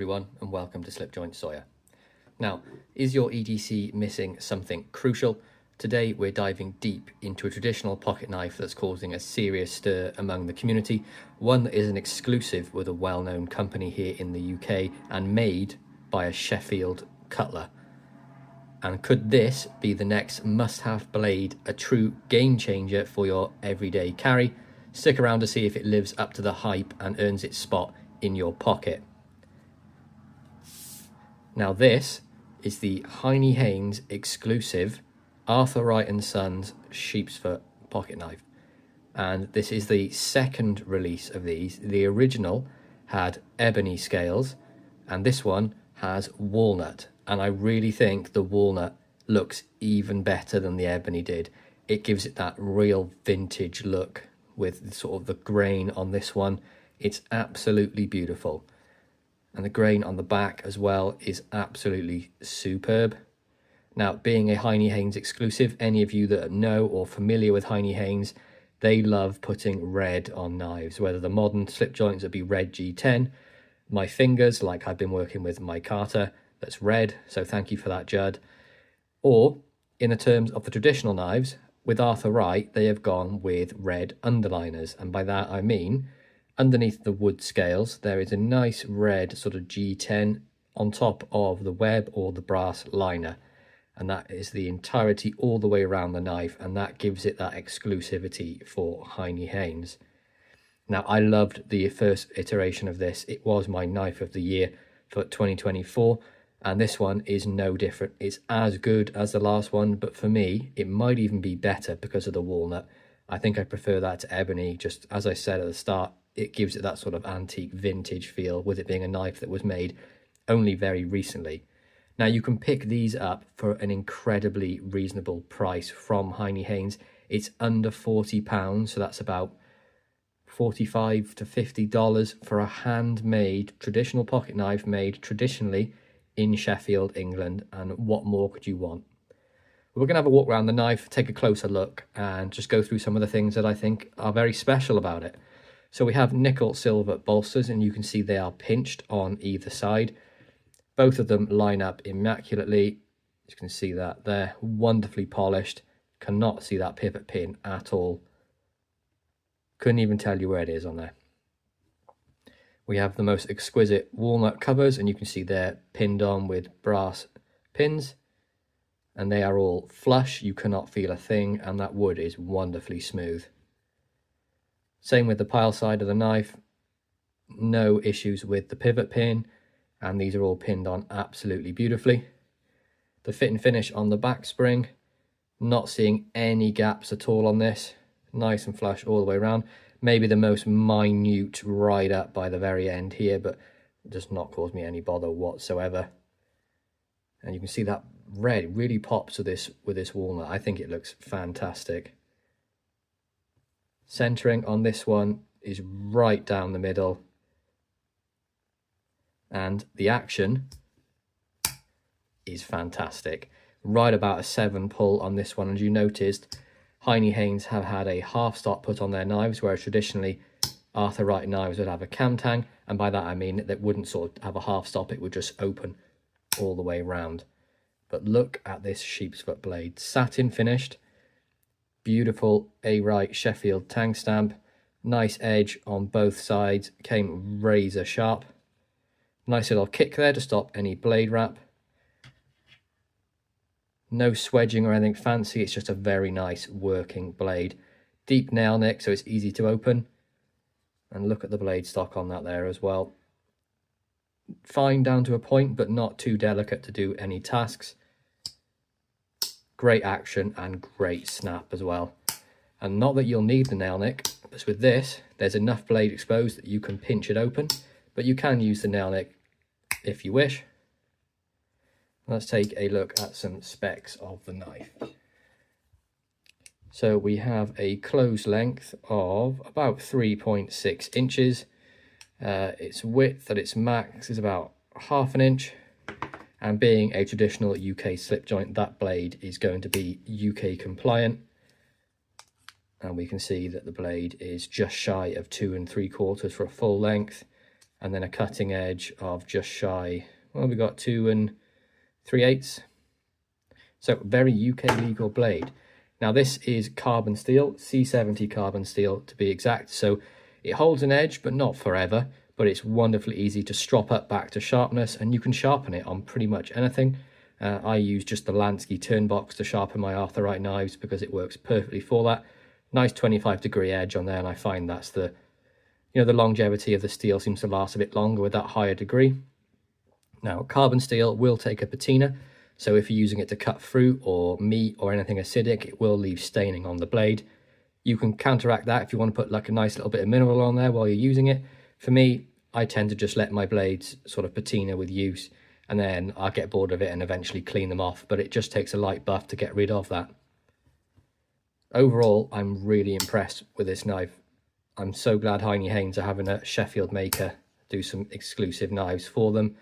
everyone and welcome to Slipjoint Sawyer. Now, is your EDC missing something crucial? Today we're diving deep into a traditional pocket knife that's causing a serious stir among the community, one that is an exclusive with a well-known company here in the UK and made by a Sheffield cutler. And could this be the next must-have blade, a true game changer for your everyday carry? Stick around to see if it lives up to the hype and earns its spot in your pocket. Now this is the Heine Haynes exclusive Arthur Wright & Sons Sheepsfoot pocket knife, and this is the second release of these. The original had ebony scales and this one has walnut, and I really think the walnut looks even better than the ebony did. It gives it that real vintage look with sort of the grain on this one. It's absolutely beautiful. And the grain on the back as well is absolutely superb. Now, being a Heine Haynes exclusive, any of you that know or familiar with Heine Haynes, they love putting red on knives, whether the modern slip joints would be red G10. My fingers, like I've been working with my Carter, that's red, so thank you for that, Judd. Or, in the terms of the traditional knives, with Arthur Wright, they have gone with red underliners, and by that I mean underneath the wood scales, there is a nice red sort of G10 on top of the web or the brass liner. And that is the entirety all the way around the knife, and that gives it that exclusivity for Heine Haynes. Now, I loved the first iteration of this. It was my knife of the year for 2024, and this one is no different. It's as good as the last one, but for me, it might even be better because of the walnut. I think I prefer that to ebony. Just as I said at the start, it gives it that sort of antique vintage feel, with it being a knife that was made only very recently. Now, you can pick these up for an incredibly reasonable price from Heine Haynes. It's under £40, so that's about $45 to $50 for a handmade traditional pocket knife made traditionally in Sheffield, England. And what more could you want? We're going to have a walk around the knife, take a closer look, and just go through some of the things that I think are very special about it. So we have nickel silver bolsters, and you can see they are pinched on either side. Both of them line up immaculately. You can see that they're wonderfully polished. Cannot see that pivot pin at all. Couldn't even tell you where it is on there. We have the most exquisite walnut covers, and you can see they're pinned on with brass pins. And they are all flush. You cannot feel a thing, and that wood is wonderfully smooth. Same with the pile side of the knife. No issues with the pivot pin, and these are all pinned on absolutely beautifully. The fit and finish on the back spring, not seeing any gaps at all on this. Nice and flush all the way around. Maybe the most minute ride up by the very end here, but it does not cause me any bother whatsoever. And you can see that red really pops with this walnut. I think it looks fantastic. Centering on this one is right down the middle. And the action is fantastic. Right about a 7 pull on this one. As you noticed, Heine Haynes have had a half stop put on their knives, whereas traditionally Arthur Wright knives would have a cam tang, and by that I mean that wouldn't sort of have a half stop, it would just open all the way around. But look at this Sheepsfoot blade, satin finished, beautiful A-Wright Sheffield tang stamp, nice edge on both sides, came razor sharp. Nice little kick there to stop any blade wrap. No swedging or anything fancy, it's just a very nice working blade. Deep nail nick, so it's easy to open. And look at the blade stock on that there as well. Fine down to a point, but not too delicate to do any tasks. Great action and great snap as well. And not that you'll need the nail nick, but with this, there's enough blade exposed that you can pinch it open, but you can use the nail nick if you wish. Let's take a look at some specs of the knife. So we have a close length of about 3.6 inches. Its width at its max is about ½ an inch. And being a traditional UK slip joint, that blade is going to be UK compliant. And we can see that the blade is just shy of 2 3/4 for a full length. and then a cutting edge of just shy, well, we got 2 3/8. So very UK legal blade. Now this is carbon steel, C70 carbon steel to be exact. So it holds an edge, but not forever, but it's wonderfully easy to strop up back to sharpness, and you can sharpen it on pretty much anything. I use just the Lansky turn box to sharpen my Arthurite knives because it works perfectly for that. Nice 25-degree edge on there, and I find that's the, you know, the longevity of the steel seems to last a bit longer with that higher degree. Now, carbon steel will take a patina, so if you're using it to cut fruit or meat or anything acidic, it will leave staining on the blade. You can counteract that if you want to put like a nice little bit of mineral on there while you're using it. For me, I tend to just let my blades sort of patina with use, and then I'll get bored of it and eventually clean them off, but it just takes a light buff to get rid of that. Overall, I'm really impressed with this knife. I'm so glad Heine Haynes are having a Sheffield maker do some exclusive knives for them.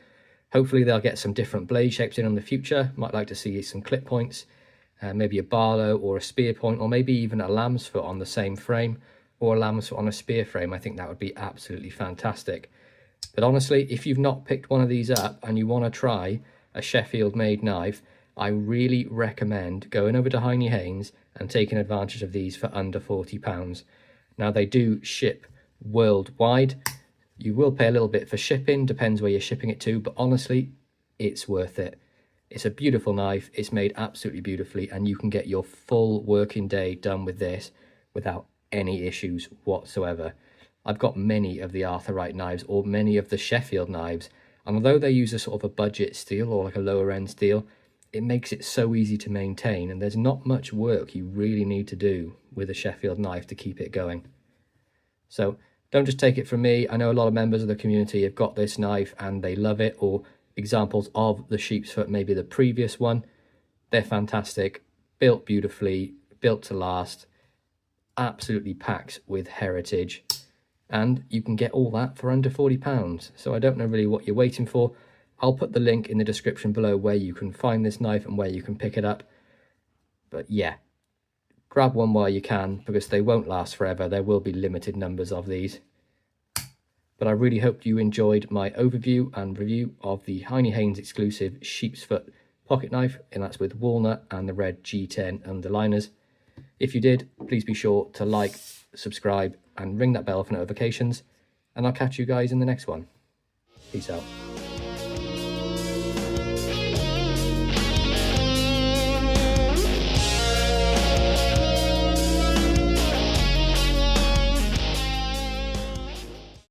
Hopefully they'll get some different blade shapes in the future. Might like to see some clip points, maybe a Barlow or a spear point, or maybe even a lamb's foot on the same frame, or a lamb's foot on a spear frame. I think that would be absolutely fantastic. But honestly, if you've not picked one of these up and you want to try a Sheffield made knife, I really recommend going over to Heine Haynes and taking advantage of these for under £40. Now they do ship worldwide. You will pay a little bit for shipping, depends where you're shipping it to, but honestly, it's worth it. It's a beautiful knife, it's made absolutely beautifully, and you can get your full working day done with this without any issues whatsoever. I've got many of the Arthurite knives, or many of the Sheffield knives, and although they use a sort of a budget steel or like a lower end steel, it makes it so easy to maintain, and there's not much work you really need to do with a Sheffield knife to keep it going. So don't just take it from me. I know a lot of members of the community have got this knife and they love it, or examples of the Sheepsfoot, maybe the previous one. They're fantastic, built beautifully, built to last, absolutely packed with heritage, and you can get all that for under £40. So I don't know really what you're waiting for. I'll put the link in the description below where you can find this knife and where you can pick it up. But yeah, grab one while you can, because they won't last forever. There will be limited numbers of these. But I really hope you enjoyed my overview and review of the Heine Haynes exclusive Sheepsfoot pocket knife, and that's with Walnut and the red G10 underliners. If you did, please be sure to like, subscribe, and ring that bell for notifications, and I'll catch you guys in the next one. Peace out.